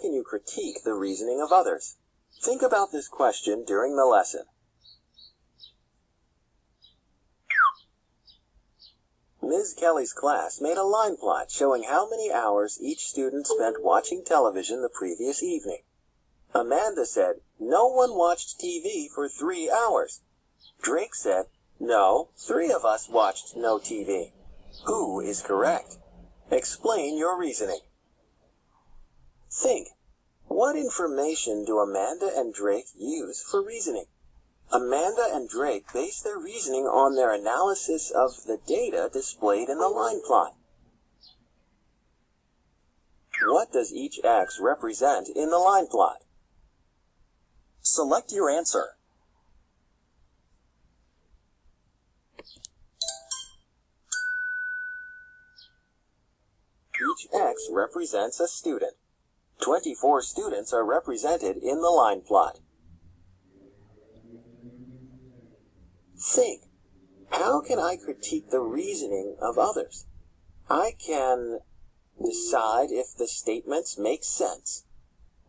can you critique the reasoning of others? Think about this question during the lesson. Ms. Kelly's class made a line plot showing how many hours each student spent watching television the previous evening. Amanda said, "No one watched TV for 3 hours." Drake said, "No, 3 of us watched no TV." Who is correct? Explain your reasoning. Think. What information do Amanda and Drake use for reasoning? Amanda and Drake base their reasoning on their analysis of the data displayed in the line plot. What does each X represent in the line plot? Select your answer. Each X represents a student. 24 students are represented in the line plot. Think. How can I critique the reasoning of others? I can decide if the statements make sense,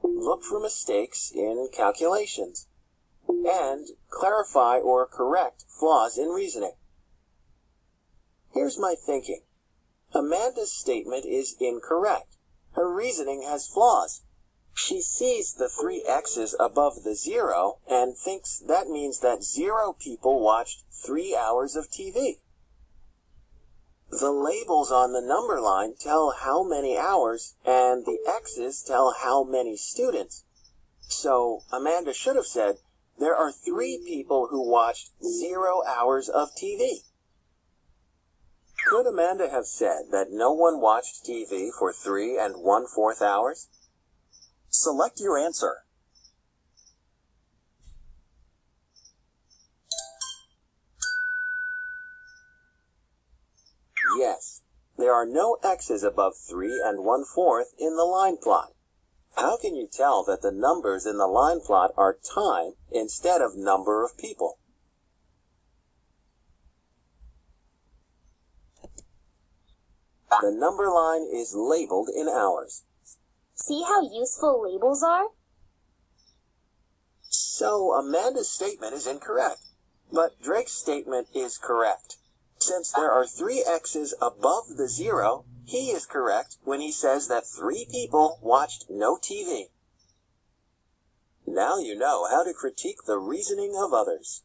look for mistakes in calculations, and clarify or correct flaws in reasoning. Here's my thinking. Amanda's statement is incorrect. Her reasoning has flaws. She sees the 3 X's above the 0 and thinks that means that 0 people watched 3 hours of TV. The labels on the number line tell how many hours, and the X's tell how many students. So Amanda should have said, there are 3 people who watched 0 hours of TV. Could Amanda have said that no one watched TV for 3 1/4 hours? Select your answer. Yes, there are no X's above 3 1/4 in the line plot. How can you tell that the numbers in the line plot are time instead of number of people? The number line is labeled in hours. See how useful labels are? So Amanda's statement is incorrect, but Drake's statement is correct. Since there are 3 X's above the 0, he is correct when he says that 3 people watched no TV. Now you know how to critique the reasoning of others.